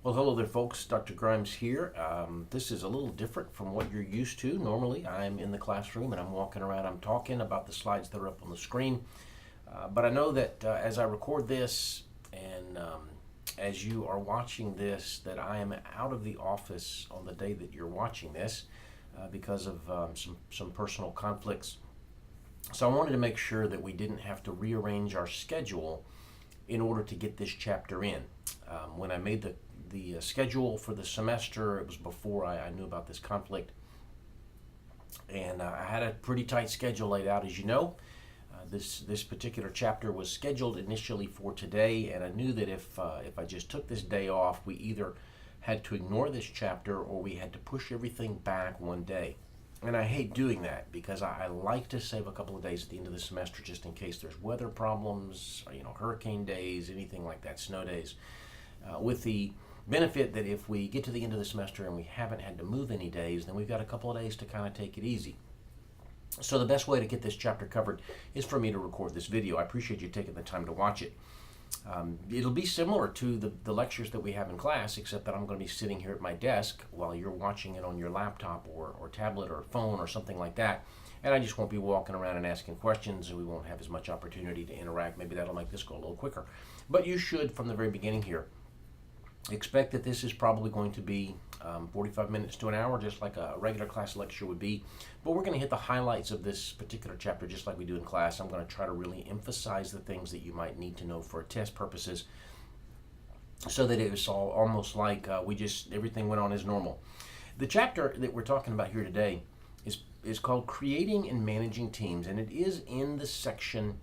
Well, hello there, folks. Dr. Grimes here. This is a little different from what you're used to. Normally, I'm in the classroom and I'm walking around, I'm talking about the slides that are up on the screen. But I know that as I record this and as you are watching this, that I am out of the office on the day that you're watching this because of some personal conflicts. So I wanted to make sure that we didn't have to rearrange our schedule in order to get this chapter in. When I made the schedule for the semester, it was before I knew about this conflict, and I had a pretty tight schedule laid out, as you know. This particular chapter was scheduled initially for today, and I knew that if I just took this day off, we either had to ignore this chapter or we had to push everything back one day. And I hate doing that because I like to save a couple of days at the end of the semester just in case there's weather problems, hurricane days, anything like that, snow days. With the benefit that if we get to the end of the semester and we haven't had to move any days, then we've got a couple of days to kind of take it easy. So the best way to get this chapter covered is for me to record this video. I appreciate you taking the time to watch it. It'll be similar to the lectures that we have in class, except that I'm going to be sitting here at my desk while you're watching it on your laptop or tablet or phone or something like that. And I just won't be walking around and asking questions, and we won't have as much opportunity to interact. Maybe that'll make this go a little quicker. But you should, from the very beginning here, expect that this is probably going to be 45 minutes to an hour, just like a regular class lecture would be. But we're going to hit the highlights of this particular chapter just like we do in class. I'm going to try to really emphasize the things that you might need to know for test purposes so that it was all almost like everything went on as normal. The chapter that we're talking about here today is called Creating and Managing Teams, and it is in the section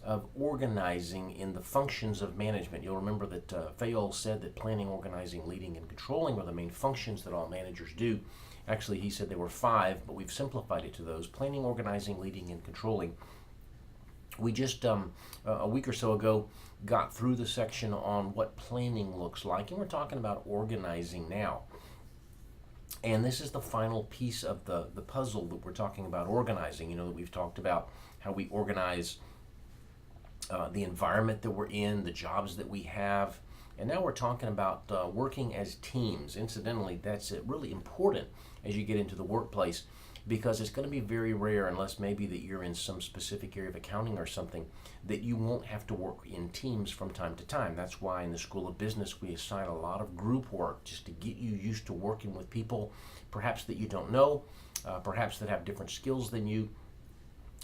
of organizing in the functions of management. You'll remember that Fayol said that planning, organizing, leading, and controlling are the main functions that all managers do. Actually, he said there were 5, but we've simplified it to those: planning, organizing, leading, and controlling. We just a week or so ago got through the section on what planning looks like, and we're talking about organizing now. And this is the final piece of the puzzle that we're talking about organizing. That we've talked about how we organize the environment that we're in, the jobs that we have, and now we're talking about working as teams. Incidentally, that's really important as you get into the workplace, because it's going to be very rare, unless maybe that you're in some specific area of accounting or something, that you won't have to work in teams from time to time. That's why in the School of Business we assign a lot of group work just to get you used to working with people, perhaps that you don't know, perhaps that have different skills than you,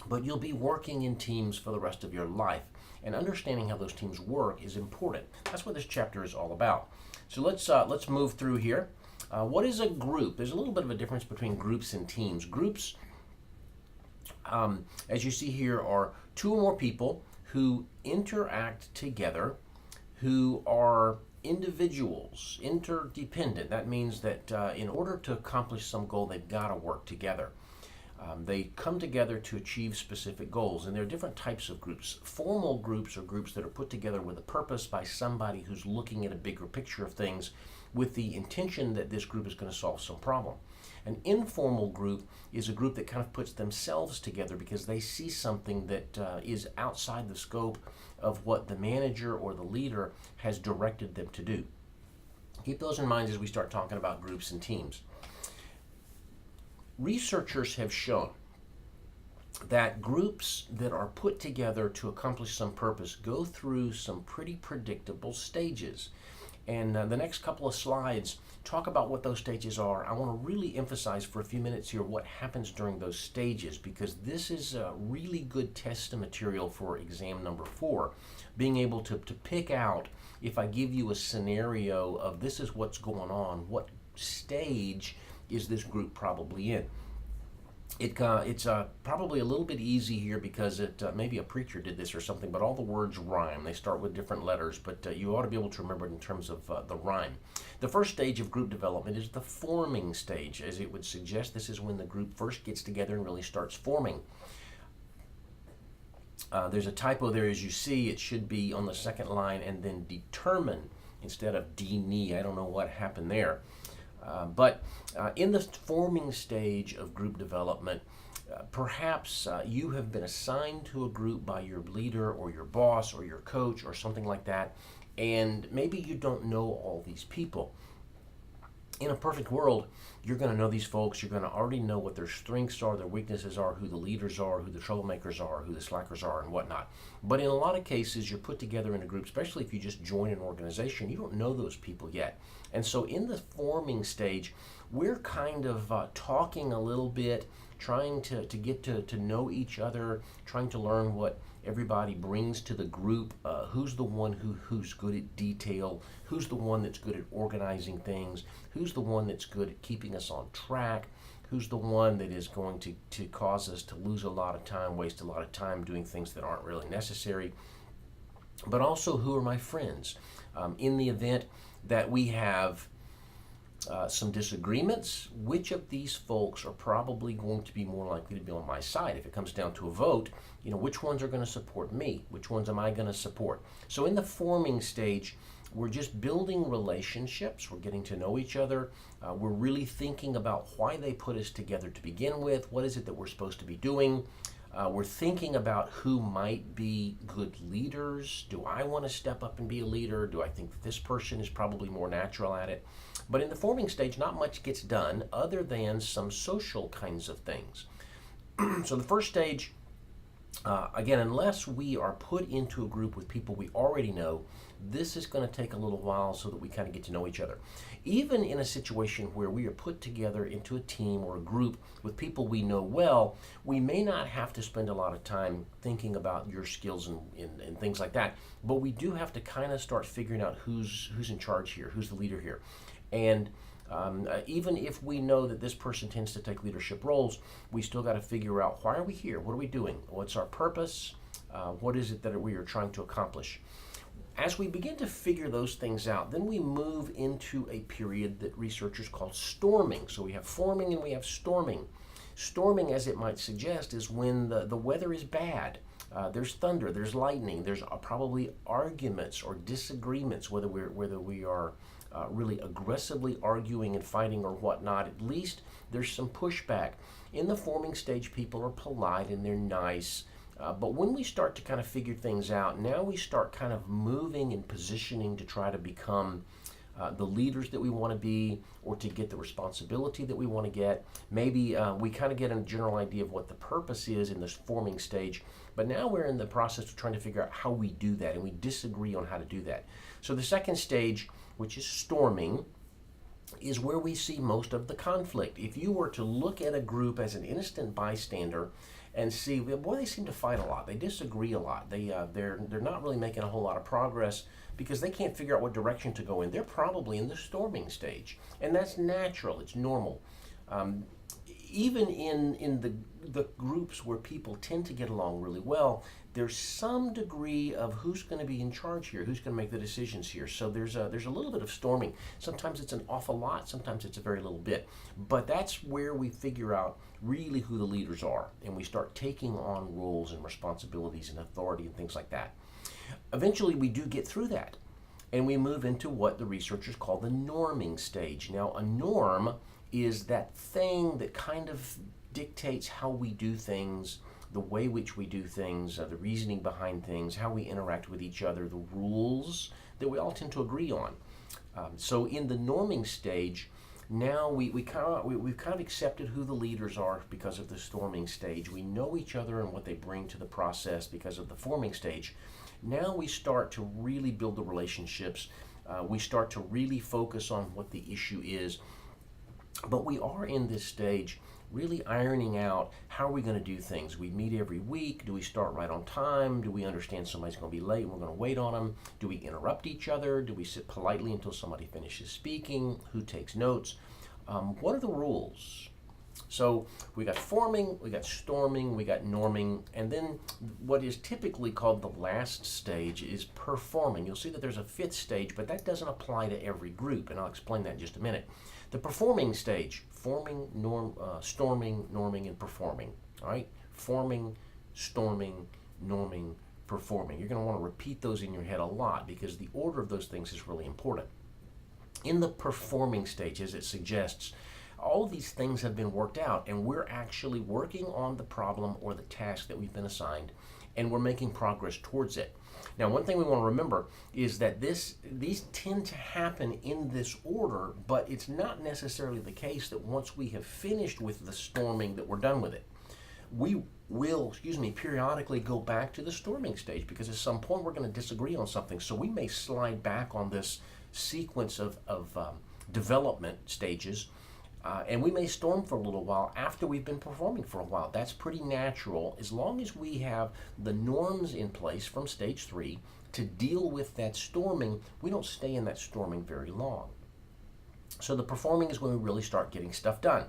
but you'll be working in teams for the rest of your life. And understanding how those teams work is important. That's what this chapter is all about. So let's move through here. What is a group? There's a little bit of a difference between groups and teams. Groups, as you see here, are 2 or more people who interact together, who are individuals, interdependent. That means that in order to accomplish some goal, they've got to work together. They come together to achieve specific goals, and there are different types of groups. Formal groups are groups that are put together with a purpose by somebody who's looking at a bigger picture of things with the intention that this group is going to solve some problem. An informal group is a group that kind of puts themselves together because they see something that is outside the scope of what the manager or the leader has directed them to do. Keep those in mind as we start talking about groups and teams. Researchers have shown that groups that are put together to accomplish some purpose go through some pretty predictable stages. And the next couple of slides talk about what those stages are. I want to really emphasize for a few minutes here what happens during those stages, because this is a really good test material for exam number 4. Being able to pick out, if I give you a scenario of this is what's going on, what stage is this group probably in. It's probably a little bit easy here because maybe a preacher did this or something, but all the words rhyme. They start with different letters, but you ought to be able to remember it in terms of the rhyme. The first stage of group development is the forming stage. As it would suggest, this is when the group first gets together and really starts forming. There's a typo there, as you see. It should be on the second line and then determine instead of de-knee. I don't know what happened there. But in the forming stage of group development, perhaps you have been assigned to a group by your leader or your boss or your coach or something like that, And maybe you don't know all these people. In a perfect world, you're going to know these folks. You're going to already know what their strengths are, their weaknesses are, who the leaders are, who the troublemakers are, who the slackers are, and whatnot. But in a lot of cases, you're put together in a group, especially if you just join an organization, you don't know those people yet. And so in the forming stage, we're kind of talking a little bit, trying to get to know each other, trying to learn what everybody brings to the group, who's the one who's good at detail, who's the one that's good at organizing things, who's the one that's good at keeping us on track, who's the one that is going to cause us to lose a lot of time, waste a lot of time doing things that aren't really necessary, but also who are my friends. In the event that we have some disagreements, which of these folks are probably going to be more likely to be on my side? If it comes down to a vote, which ones are going to support me? Which ones am I going to support? So in the forming stage, we're just building relationships. We're getting to know each other. We're really thinking about why they put us together to begin with. What is it that we're supposed to be doing? We're thinking about who might be good leaders. Do I want to step up and be a leader? Do I think that this person is probably more natural at it? But in the forming stage, not much gets done other than some social kinds of things. So the first stage, again, unless we are put into a group with people we already know, this is going to take a little while so that we kind of get to know each other. Even in a situation where we are put together into a team or a group with people we know well, we may not have to spend a lot of time thinking about your skills and things like that, but we do have to kind of start figuring out who's in charge here, who's the leader here. And even if we know that this person tends to take leadership roles, we still got to figure out, why are we here? What are we doing? What's our purpose? What is it that we are trying to accomplish? As we begin to figure those things out, then we move into a period that researchers call storming. So we have forming and we have storming. Storming, as it might suggest, is when the weather is bad. There's thunder, there's lightning, there's probably arguments or disagreements, whether we are really aggressively arguing and fighting or whatnot. At least there's some pushback. In the forming stage, people are polite and they're nice. But when we start to kind of figure things out, now we start kind of moving and positioning to try to become the leaders that we want to be, or to get the responsibility that we want to get. Maybe we kind of get a general idea of what the purpose is in this forming stage, but now we're in the process of trying to figure out how we do that, and we disagree on how to do that. So the second stage, which is storming, is where we see most of the conflict. If you were to look at a group as an innocent bystander and see, boy, they seem to fight a lot. They disagree a lot. They're not really making a whole lot of progress because they can't figure out what direction to go in. They're probably in the storming stage, and that's natural. It's normal. Even in the groups where people tend to get along really well, there's some degree of who's going to be in charge here, who's going to make the decisions here. So there's a little bit of storming. Sometimes it's an awful lot, sometimes it's a very little bit. But that's where we figure out really who the leaders are, and we start taking on roles and responsibilities and authority and things like that. Eventually, we do get through that, and we move into what the researchers call the norming stage. Now, a norm is that thing that kind of dictates how we do things, the way which we do things, the reasoning behind things, how we interact with each other, the rules that we all tend to agree on. So in the norming stage, now we've kind of accepted who the leaders are because of the storming stage. We know each other and what they bring to the process because of the forming stage. Now we start to really build the relationships. We start to really focus on what the issue is. But we are in this stage really ironing out, how are we going to do things? We meet every week. Do we start right on time? Do we understand somebody's going to be late and we're going to wait on them? Do we interrupt each other? Do we sit politely until somebody finishes speaking? Who takes notes? What are the rules? So we got forming, we got storming, we got norming, and then what is typically called the last stage is performing. You'll see that there's a fifth stage, but that doesn't apply to every group, and I'll explain that in just a minute. The performing stage, forming, storming, norming, and performing. All right, forming, storming, norming, performing. You're going to want to repeat those in your head a lot because the order of those things is really important. In the performing stage, as it suggests, all these things have been worked out, and we're actually working on the problem or the task that we've been assigned, and we're making progress towards it. Now, one thing we want to remember is that these tend to happen in this order, but it's not necessarily the case that once we have finished with the storming that we're done with it. We will, periodically go back to the storming stage, because at some point we're going to disagree on something. So we may slide back on this sequence of development stages, and we may storm for a little while after we've been performing for a while. That's pretty natural, as long as we have the norms in place from stage 3 to deal with that storming. We don't stay in that storming very long. So the performing is when we really start getting stuff done.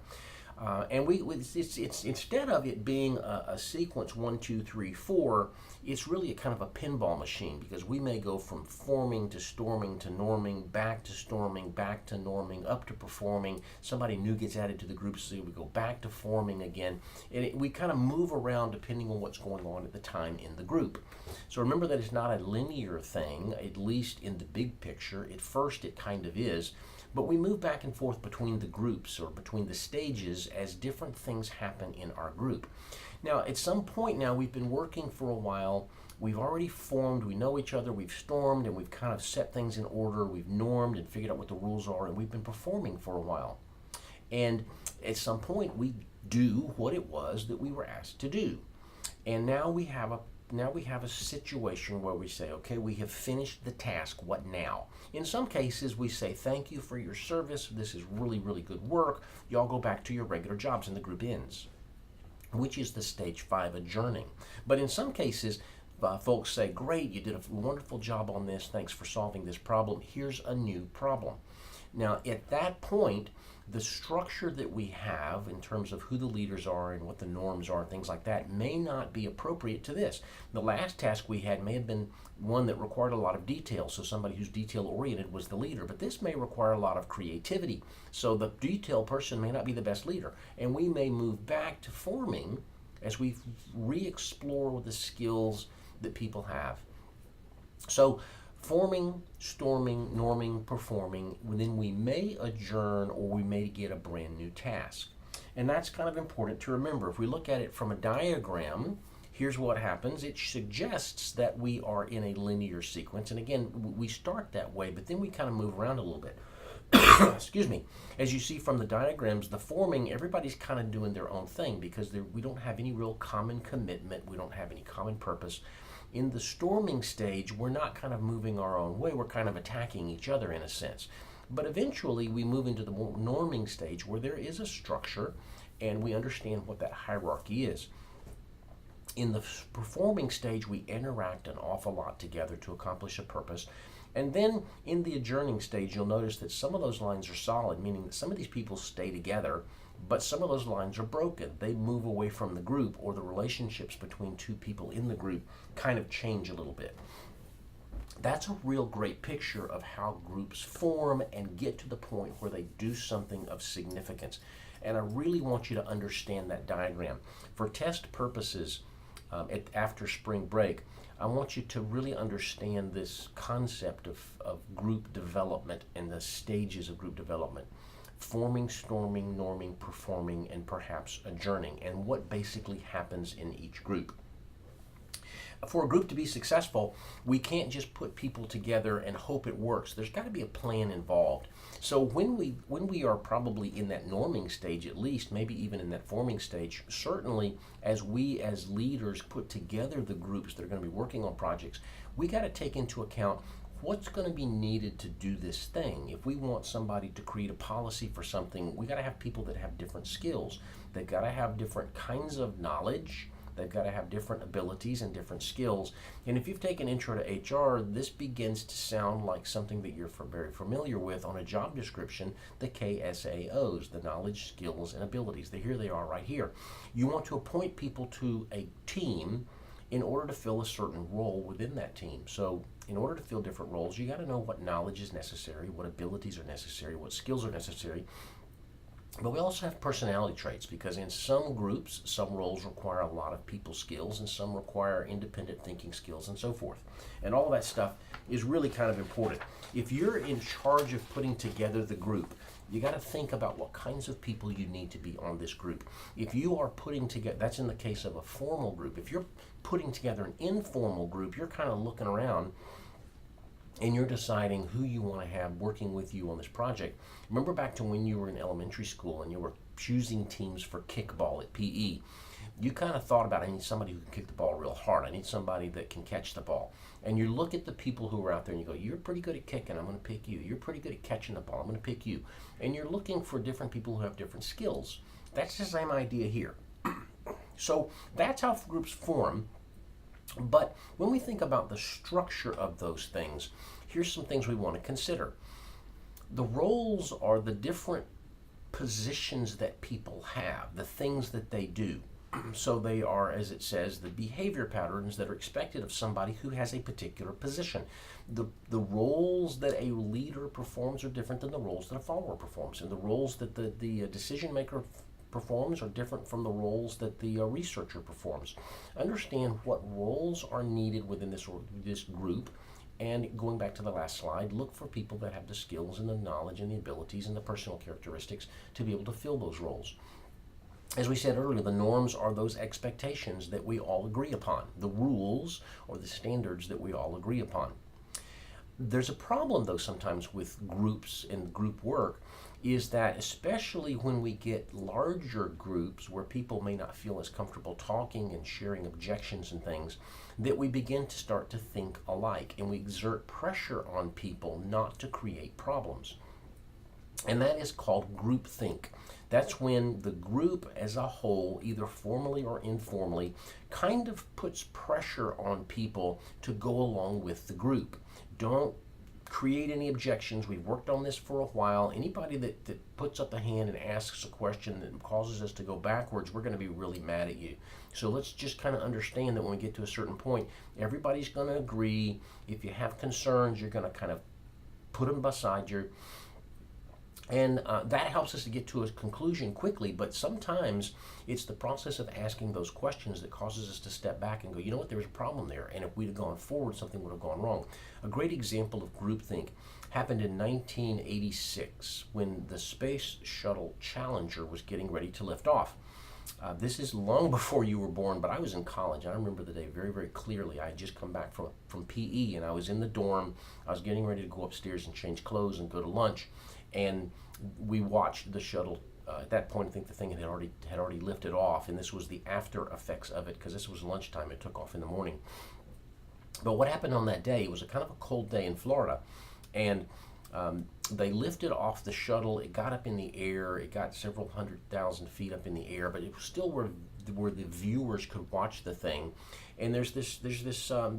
And it's instead of it being a sequence 1, 2, 3, 4, it's really a kind of a pinball machine, because we may go from forming to storming to norming, back to storming, back to norming, up to performing. Somebody new gets added to the group, so we go back to forming again. And we kind of move around depending on what's going on at the time in the group. So remember that it's not a linear thing, at least in the big picture. At first it kind of is. But we move back and forth between the groups, or between the stages, as different things happen in our group. Now, at some point now, we've been working for a while. We've already formed, we know each other, we've stormed, and we've kind of set things in order. We've normed and figured out what the rules are, and we've been performing for a while. And at some point, we do what it was that we were asked to do. And now we have a situation where we say, okay, we have finished the task, what now? In some cases, we say, thank you for your service, this is really, really good work, y'all go back to your regular jobs, and the group ends, which is the stage 5 adjourning. But in some cases, folks say, great, you did a wonderful job on this, thanks for solving this problem, here's a new problem. Now, at that point, the structure that we have in terms of who the leaders are and what the norms are, things like that, may not be appropriate to this. The last task we had may have been one that required a lot of detail, so somebody who's detail-oriented was the leader, but this may require a lot of creativity, so the detail person may not be the best leader, and we may move back to forming as we re-explore the skills that people have. So forming, storming, norming, performing, then we may adjourn, or we may get a brand new task. And that's kind of important to remember. If we look at it from a diagram, here's what happens. It suggests that we are in a linear sequence. And again, we start that way, but then we kind of move around a little bit. Excuse me. As you see from the diagrams, the forming, everybody's kind of doing their own thing, because we don't have any real common commitment. We don't have any common purpose. In the storming stage, we're not kind of moving our own way. We're kind of attacking each other in a sense. But eventually, we move into the more norming stage, where there is a structure, and we understand what that hierarchy is. In the performing stage, we interact an awful lot together to accomplish a purpose. And then in the adjourning stage, you'll notice that some of those lines are solid, meaning that some of these people stay together, but some of those lines are broken. They move away from the group, or the relationships between two people in the group kind of change a little bit. That's a real great picture of how groups form and get to the point where they do something of significance. And I really want you to understand that diagram. For test purposes, after spring break, I want you to really understand this concept of group development and the stages of group development. Forming, storming, norming, performing, and perhaps adjourning, and what basically happens in each group. For a group to be successful, we can't just put people together and hope it works. There's got to be a plan involved. So when we are probably in that norming stage, at least, maybe even in that forming stage, certainly as we as leaders put together the groups that are going to be working on projects, we got to take into account what's going to be needed to do this thing. If we want somebody to create a policy for something, we got to have people that have different skills. They've got to have different kinds of knowledge. They've got to have different abilities and different skills. And if you've taken Intro to HR, this begins to sound like something that you're very familiar with on a job description, the KSAOs, the knowledge, skills, and abilities. Here they are right here. You want to appoint people to a team in order to fill a certain role within that team. So in order to fill different roles, you got to know what knowledge is necessary, what abilities are necessary, what skills are necessary. But we also have personality traits because in some groups, some roles require a lot of people skills and some require independent thinking skills and so forth. And all of that stuff is really kind of important. If you're in charge of putting together the group, you got to think about what kinds of people you need to be on this group. If you are putting together, that's in the case of a formal group. If you're putting together an informal group, you're kind of looking around and you're deciding who you want to have working with you on this project. Remember back to when you were in elementary school and you were choosing teams for kickball at PE. You kind of thought about, I need somebody who can kick the ball real hard. I need somebody that can catch the ball. And you look at the people who are out there and you go, you're pretty good at kicking, I'm going to pick you. You're pretty good at catching the ball, I'm going to pick you. And you're looking for different people who have different skills. That's the same idea here. So that's how groups form. But when we think about the structure of those things, here's some things we want to consider. The roles are the different positions that people have, the things that they do. So they are, as it says, the behavior patterns that are expected of somebody who has a particular position. The roles that a leader performs are different than the roles that a follower performs. And the roles that the decision maker performs are different from the roles that the researcher performs. Understand what roles are needed within this group, and going back to the last slide, look for people that have the skills and the knowledge and the abilities and the personal characteristics to be able to fill those roles. As we said earlier, the norms are those expectations that we all agree upon, the rules or the standards that we all agree upon. There's a problem, though, sometimes with groups and group work, is that especially when we get larger groups where people may not feel as comfortable talking and sharing objections and things, that we begin to start to think alike and we exert pressure on people not to create problems. And that is called groupthink. That's when the group as a whole, either formally or informally, kind of puts pressure on people to go along with the group. Don't create any objections. We've worked on this for a while. Anybody that puts up a hand and asks a question that causes us to go backwards, we're going to be really mad at you. So let's just kind of understand that when we get to a certain point, everybody's going to agree. If you have concerns, you're going to kind of put them beside you. And that helps us to get to a conclusion quickly, but sometimes it's the process of asking those questions that causes us to step back and go, you know what, there's a problem there, and if we'd have gone forward, something would have gone wrong. A great example of groupthink happened in 1986 when the Space Shuttle Challenger was getting ready to lift off. This is long before you were born, but I was in college. I remember the day very, very clearly. I had just come back from PE, and I was in the dorm. I was getting ready to go upstairs and change clothes and go to lunch. And we watched the shuttle. At that point, I think the thing had already lifted off, and this was the after effects of it because this was lunchtime. It took off in the morning. But what happened on that day, it was a kind of a cold day in Florida, and they lifted off the shuttle. It got up in the air. It got several 100,000 feet up in the air, but it was still where the viewers could watch the thing. And there's this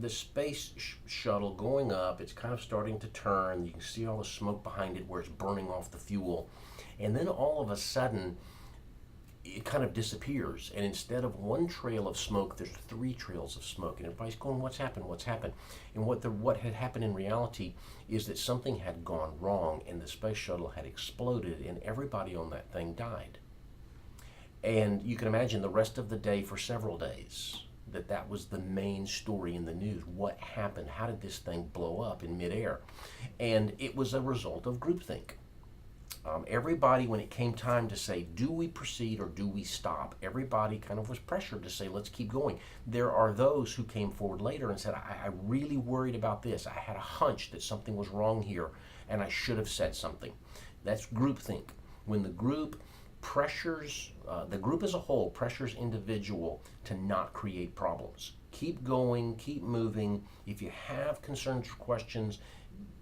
space shuttle going up. It's kind of starting to turn. You can see all the smoke behind it where it's burning off the fuel. And then all of a sudden, it kind of disappears. And instead of one trail of smoke, there's 3 trails of smoke. And everybody's going, what's happened? What's happened? And what had happened in reality is that something had gone wrong and the space shuttle had exploded and everybody on that thing died. And you can imagine the rest of the day for several days that was the main story in the news. What happened? How did this thing blow up in midair? And it was a result of groupthink. Everybody, when it came time to say, do we proceed or do we stop, everybody kind of was pressured to say, let's keep going. There are those who came forward later and said, I really worried about this. I had a hunch that something was wrong here and I should have said something. That's groupthink. When the group pressures, the group as a whole pressures individual to not create problems. Keep going, keep moving. If you have concerns or questions,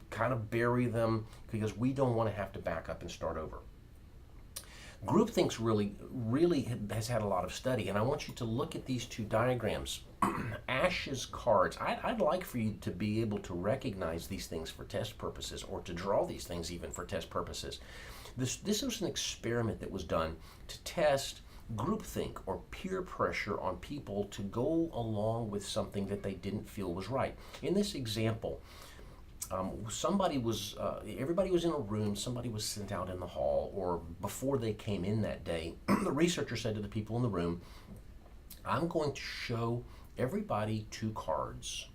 kind of bury them because we don't want to have to back up and start over. Groupthink's really has had a lot of study, and I want you to look at these 2 diagrams. Ash's cards. I'd like for you to be able to recognize these things for test purposes or to draw these things even for test purposes. This was an experiment that was done to test groupthink or peer pressure on people to go along with something that they didn't feel was right. In this example, everybody was in a room, somebody was sent out in the hall, or before they came in that day, the researcher said to the people in the room, I'm going to show everybody two cards.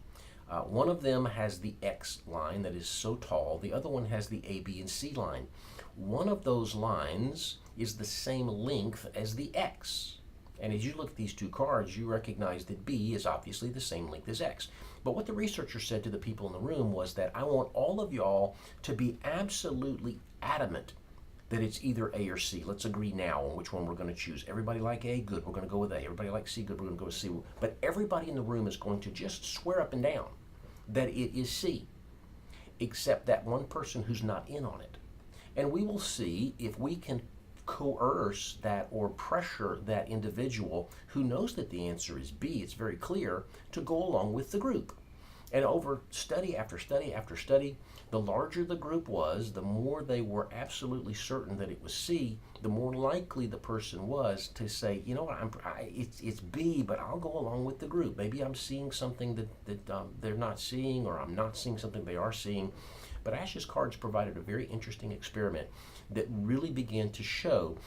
One of them has the X line that is so tall, the other one has the A, B, and C line. One of those lines is the same length as the X. And as you look at these two cards, you recognize that B is obviously the same length as X. But what the researcher said to the people in the room was that I want all of y'all to be absolutely adamant that it's either A or C. Let's agree now on which one we're going to choose. Everybody like A? Good, we're going to go with A. Everybody like C? Good, we're going to go with C. But everybody in the room is going to just swear up and down that it is C, except that one person who's not in on it. And we will see if we can coerce that or pressure that individual who knows that the answer is B, it's very clear, to go along with the group. And over study after study after study, the larger the group was, the more they were absolutely certain that it was C, the more likely the person was to say, you know what, it's B, but I'll go along with the group. Maybe I'm seeing something that they're not seeing, or I'm not seeing something they are seeing. But Ash's cards provided a very interesting experiment that really began to show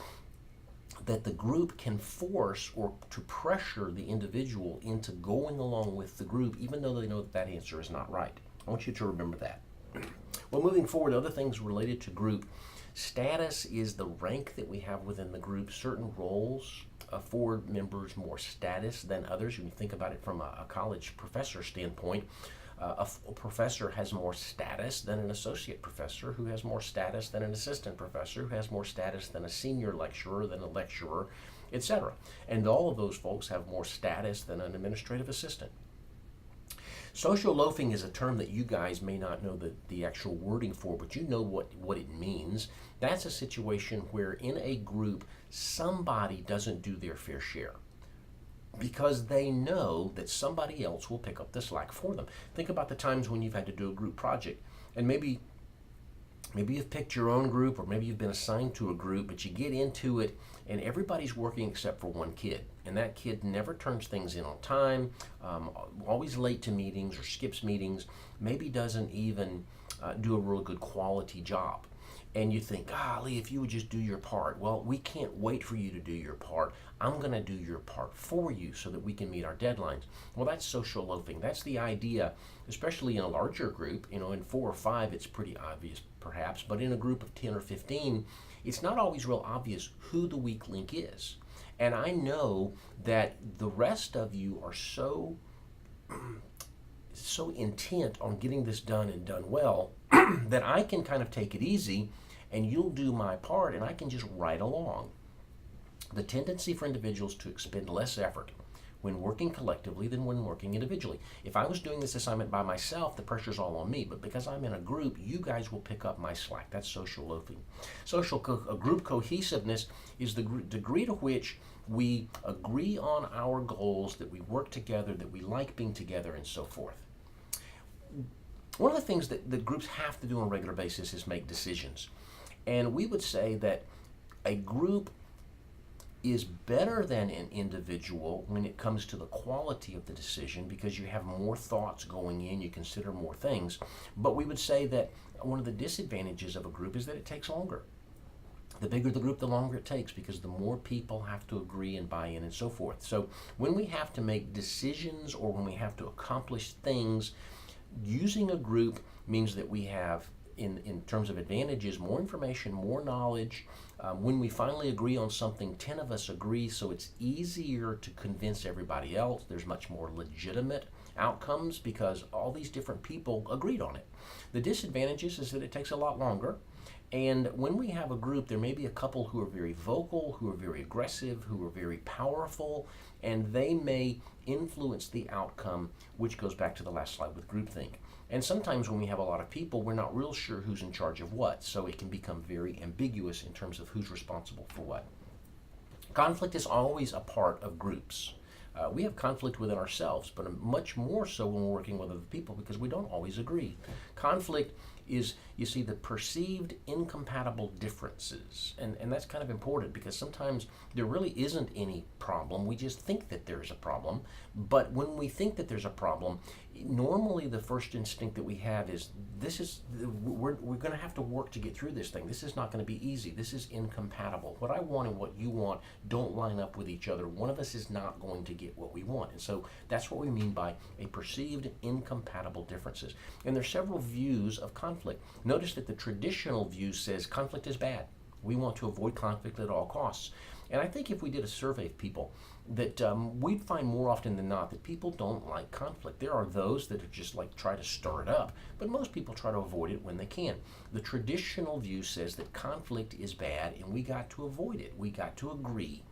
that the group can force or to pressure the individual into going along with the group, even though they know that that answer is not right. I want you to remember that. Well, moving forward, other things related to group. Status is the rank that we have within the group. Certain roles afford members more status than others. When you think about it from a college professor standpoint, a professor has more status than an associate professor, who has more status than an assistant professor, who has more status than a senior lecturer, than a lecturer, etc. And all of those folks have more status than an administrative assistant. Social loafing is a term that you guys may not know the actual wording for, but you know what it means. That's a situation where in a group, somebody doesn't do their fair share, because they know that somebody else will pick up the slack for them. Think about the times when you've had to do a group project, and maybe you've picked your own group, or maybe you've been assigned to a group, but you get into it and everybody's working except for one kid, and that kid never turns things in on time, always late to meetings or skips meetings, maybe doesn't even do a real good quality job. And you think, golly, if you would just do your part. Well, we can't wait for you to do your part. I'm going to do your part for you so that we can meet our deadlines. Well, that's social loafing. That's the idea, especially in a larger group. You know, in 4 or 5, it's pretty obvious, perhaps. But in a group of 10 or 15, it's not always real obvious who the weak link is. And I know that the rest of you are so intent on getting this done and done well that I can kind of take it easy, and you'll do my part, and I can just ride along. The tendency for individuals to expend less effort when working collectively than when working individually. If I was doing this assignment by myself, the pressure's all on me, but because I'm in a group, you guys will pick up my slack. That's social loafing. Group cohesiveness is the degree to which we agree on our goals, that we work together, that we like being together, and so forth. One of the things that groups have to do on a regular basis is make decisions. And we would say that a group is better than an individual when it comes to the quality of the decision, because you have more thoughts going in, you consider more things. But we would say that one of the disadvantages of a group is that it takes longer. The bigger the group, the longer it takes, because the more people have to agree and buy in and so forth. So when we have to make decisions, or when we have to accomplish things, using a group means that we have, in terms of advantages, more information, more knowledge. When we finally agree on something, 10 of us agree, so it's easier to convince everybody else. There's much more legitimate outcomes because all these different people agreed on it. The disadvantages is that it takes a lot longer. And when we have a group, there may be a couple who are very vocal, who are very aggressive, who are very powerful, and they may influence the outcome, which goes back to the last slide with groupthink. And sometimes when we have a lot of people, we're not real sure who's in charge of what, so it can become very ambiguous in terms of who's responsible for what. Conflict is always a part of groups. We have conflict within ourselves, but much more so when we're working with other people, because we don't always agree. Conflict is, you see, the perceived incompatible differences. And that's kind of important because sometimes there really isn't any problem. We just think that there's a problem. But when we think that there's a problem, normally the first instinct that we have is we're going to have to work to get through this thing. This is not going to be easy. This is incompatible. What I want and what you want don't line up with each other. One of us is not going to get what we want. And so that's what we mean by a perceived incompatible differences. And there's several views of conflict. Notice that the traditional view says conflict is bad. We want to avoid conflict at all costs. And I think if we did a survey of people, that we'd find more often than not that people don't like conflict. There are those that just like try to stir it up, but most people try to avoid it when they can. The traditional view says that conflict is bad and we got to avoid it. We got to agree.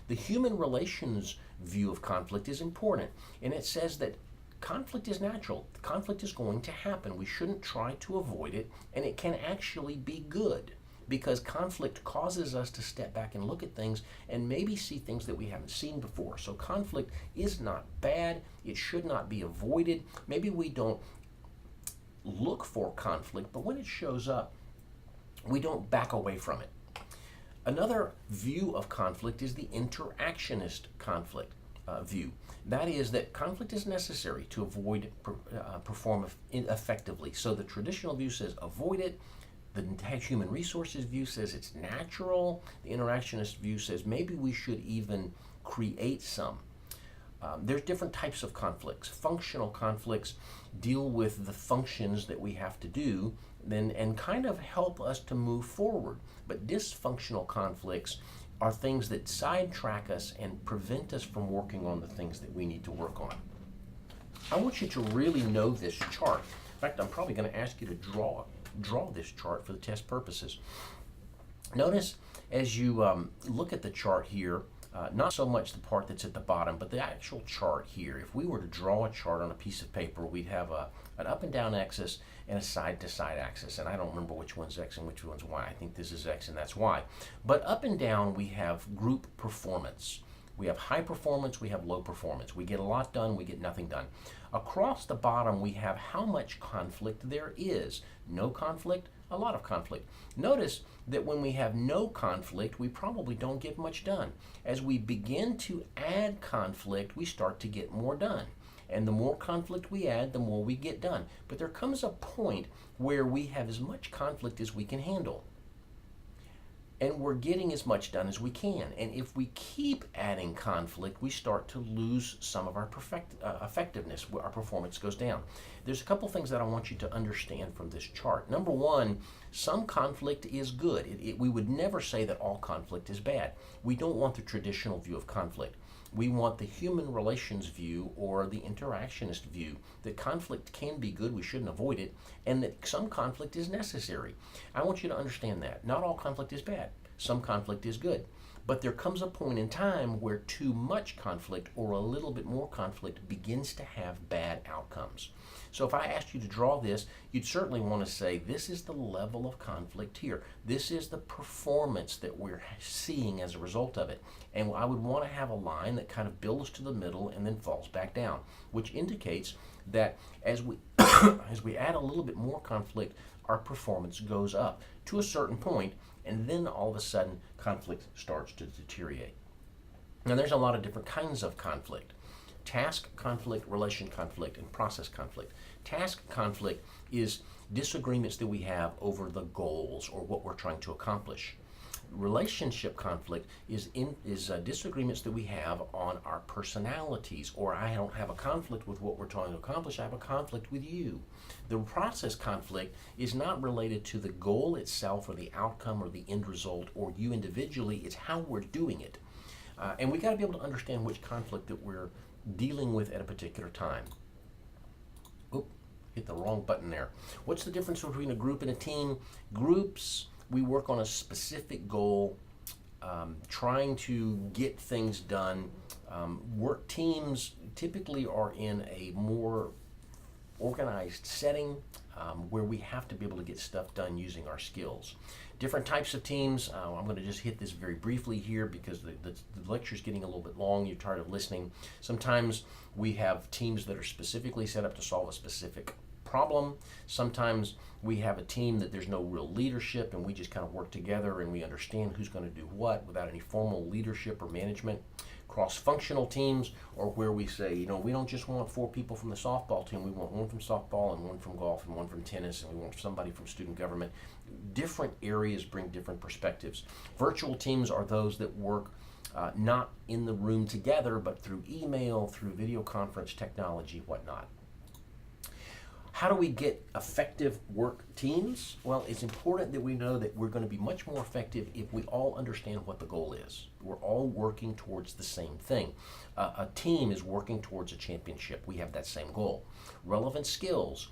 The human relations view of conflict is important, and it says that conflict is natural. Conflict is going to happen. We shouldn't try to avoid it, and it can actually be good, because conflict causes us to step back and look at things and maybe see things that we haven't seen before. So conflict is not bad. It should not be avoided. Maybe we don't look for conflict, but when it shows up, we don't back away from it. Another view of conflict is the interactionist conflict view. That is that conflict is necessary to avoid perform effectively. So the traditional view says avoid it. The human resources view says it's natural. The interactionist view says maybe we should even create some. There's different types of conflicts. Functional conflicts deal with the functions that we have to do and kind of help us to move forward. But dysfunctional conflicts are things that sidetrack us and prevent us from working on the things that we need to work on. I want you to really know this chart. In fact, I'm probably going to ask you to draw this chart for the test purposes. Notice as you look at the chart here, not so much the part that's at the bottom, but the actual chart here. If we were to draw a chart on a piece of paper, we'd have an up and down axis and a side to side axis. And I don't remember which one's X and which one's Y. I think this is X and that's Y. But up and down, we have group performance. We have high performance, we have low performance. We get a lot done, we get nothing done. Across the bottom, we have how much conflict there is. No conflict, a lot of conflict. Notice that when we have no conflict, we probably don't get much done. As we begin to add conflict, we start to get more done. And the more conflict we add, the more we get done. But there comes a point where we have as much conflict as we can handle. And we're getting as much done as we can. And if we keep adding conflict, we start to lose some of our effectiveness. Our performance goes down. There's a couple things that I want you to understand from this chart. Number one, some conflict is good. We would never say that all conflict is bad. We don't want the traditional view of conflict. We want the human relations view or the interactionist view, that conflict can be good, we shouldn't avoid it, and that some conflict is necessary. I want you to understand that. Not all conflict is bad. Some conflict is good. But there comes a point in time where too much conflict or a little bit more conflict begins to have bad outcomes. So if I asked you to draw this, you'd certainly want to say, this is the level of conflict here. This is the performance that we're seeing as a result of it. And I would want to have a line that kind of builds to the middle and then falls back down, which indicates that as we as we add a little bit more conflict, our performance goes up to a certain point, and then all of a sudden conflict starts to deteriorate. Now there's a lot of different kinds of conflict. Task conflict, relation conflict, and process conflict. Task conflict is disagreements that we have over the goals or what we're trying to accomplish. Relationship conflict is disagreements that we have on our personalities, or I don't have a conflict with what we're trying to accomplish, I have a conflict with you. The process conflict is not related to the goal itself or the outcome or the end result or you individually, it's how we're doing it. And we got to be able to understand which conflict that we're dealing with at a particular time. Oop, hit the wrong button there. What's the difference between a group and a team? Groups, we work on a specific goal, trying to get things done. Work teams typically are in a more organized setting where we have to be able to get stuff done using our skills. Different types of teams. I'm going to just hit this very briefly here because the lecture's getting a little bit long. You're tired of listening. Sometimes we have teams that are specifically set up to solve a specific problem. Sometimes we have a team that there's no real leadership and we just kind of work together and we understand who's going to do what without any formal leadership or management. Cross-functional teams, or where we say, you know, we don't just want 4 people from the softball team, we want 1 from softball and 1 from golf and 1 from tennis, and we want somebody from student government. Different areas bring different perspectives. Virtual teams are those that work not in the room together, but through email, through video conference technology, whatnot. How do we get effective work teams? Well, it's important that we know that we're going to be much more effective if we all understand what the goal is. We're all working towards the same thing. A team is working towards a championship. We have that same goal. Relevant skills.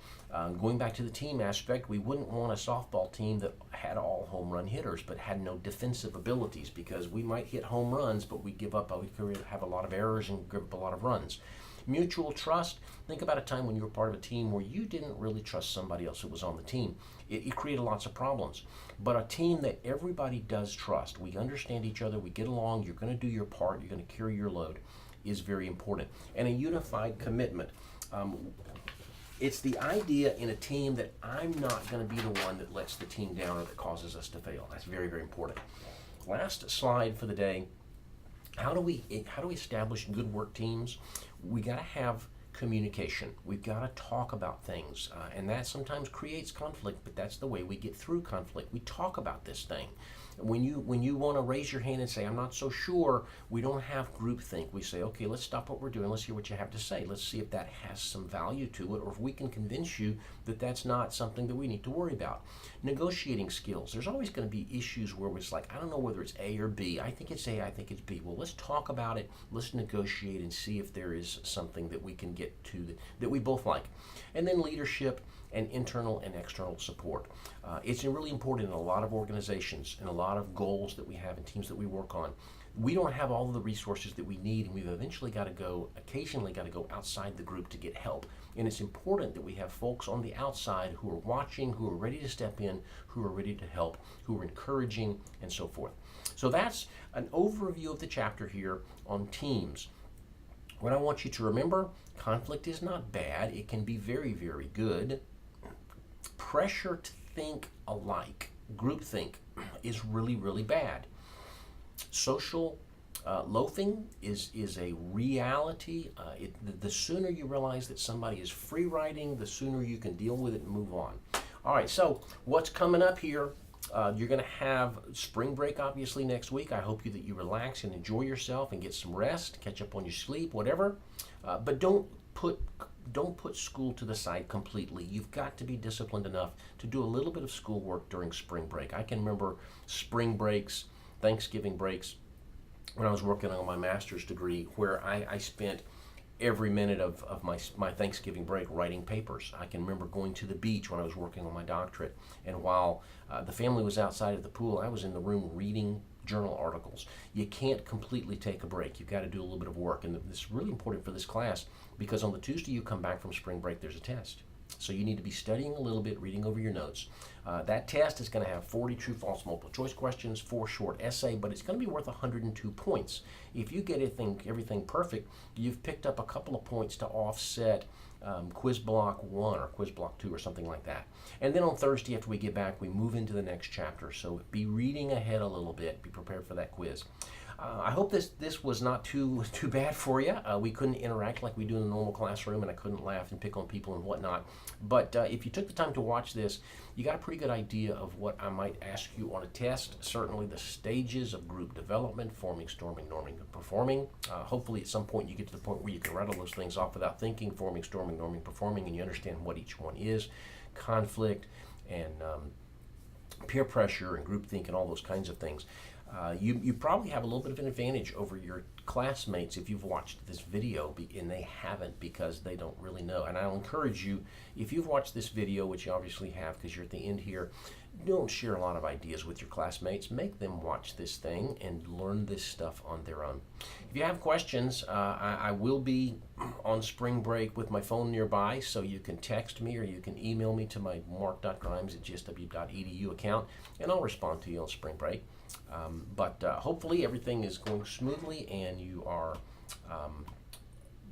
Going back to the team aspect, we wouldn't want a softball team that had all home run hitters but had no defensive abilities, because we might hit home runs, but we could have a lot of errors and give up a lot of runs. Mutual trust. Think about a time when you were part of a team where you didn't really trust somebody else who was on the team. It created lots of problems. But a team that everybody does trust, we understand each other, we get along, you're going to do your part, you're going to carry your load, is very important. And a unified commitment. It's the idea in a team that I'm not going to be the one that lets the team down or that causes us to fail. That's very, very important. Last slide for the day. How do we establish good work teams? We got to have communication. We've got to talk about things, and that sometimes creates conflict, but that's the way we get through conflict. We talk about this thing. When you want to raise your hand and say, I'm not so sure, we don't have groupthink. We say, okay, let's stop what we're doing. Let's hear what you have to say. Let's see if that has some value to it, or if we can convince you that that's not something that we need to worry about. Negotiating skills. There's always going to be issues where it's like, I don't know whether it's A or B. I think it's A, I think it's B. Well, let's talk about it. Let's negotiate and see if there is something that we can get to that we both like. And then leadership and internal and external support. It's really important in a lot of organizations and a lot of goals that we have and teams that we work on. We don't have all of the resources that we need, and we've occasionally got to go outside the group to get help. And it's important that we have folks on the outside who are watching, who are ready to step in, who are ready to help, who are encouraging, and so forth. So that's an overview of the chapter here on teams. What I want you to remember, conflict is not bad. It can be very, very good. Pressure to think alike, groupthink, is really, really bad. Social loafing is a reality. The sooner you realize that somebody is free riding, the sooner you can deal with it and move on. All right, so what's coming up here? You're going to have spring break, obviously, next week. I hope that you relax and enjoy yourself and get some rest, catch up on your sleep, whatever. But don't put school to the side completely. You've got to be disciplined enough to do a little bit of schoolwork during spring break. I can remember spring breaks, Thanksgiving breaks, when I was working on my master's degree, where I spent every minute of my Thanksgiving break writing papers. I can remember going to the beach when I was working on my doctorate, and while the family was outside at the pool, I was in the room reading journal articles. You can't completely take a break. You've got to do a little bit of work, and this is really important for this class, because on the Tuesday you come back from spring break, there's a test. So you need to be studying a little bit, reading over your notes. That test is going to have 40 true, false, multiple choice questions, 4 short essay, but it's going to be worth 102 points. If you get everything perfect, you've picked up a couple of points to offset quiz block 1 or quiz block 2 or something like that. And then on Thursday, after we get back, we move into the next chapter. So be reading ahead a little bit. Be prepared for that quiz. I hope this was not too bad for you. We couldn't interact like we do in the normal classroom, and I couldn't laugh and pick on people and whatnot. But if you took the time to watch this, you got a pretty good idea of what I might ask you on a test. Certainly the stages of group development, forming, storming, norming, and performing. Hopefully at some point you get to the point where you can rattle those things off without thinking, forming, storming, norming, performing, and you understand what each one is. Conflict and peer pressure and groupthink and all those kinds of things. You probably have a little bit of an advantage over your classmates if you've watched this video and they haven't, because they don't really know. And I'll encourage you, if you've watched this video, which you obviously have because you're at the end here, don't share a lot of ideas with your classmates. Make them watch this thing and learn this stuff on their own. If you have questions, I will be on spring break with my phone nearby, so you can text me or you can email me to my mark.grimes@gsw.edu account, and I'll respond to you on spring break. But hopefully everything is going smoothly and you are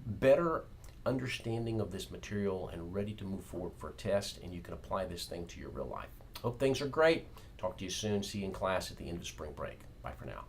better understanding of this material and ready to move forward for a test, and you can apply this thing to your real life. Hope things are great. Talk to you soon. See you in class at the end of spring break. Bye for now.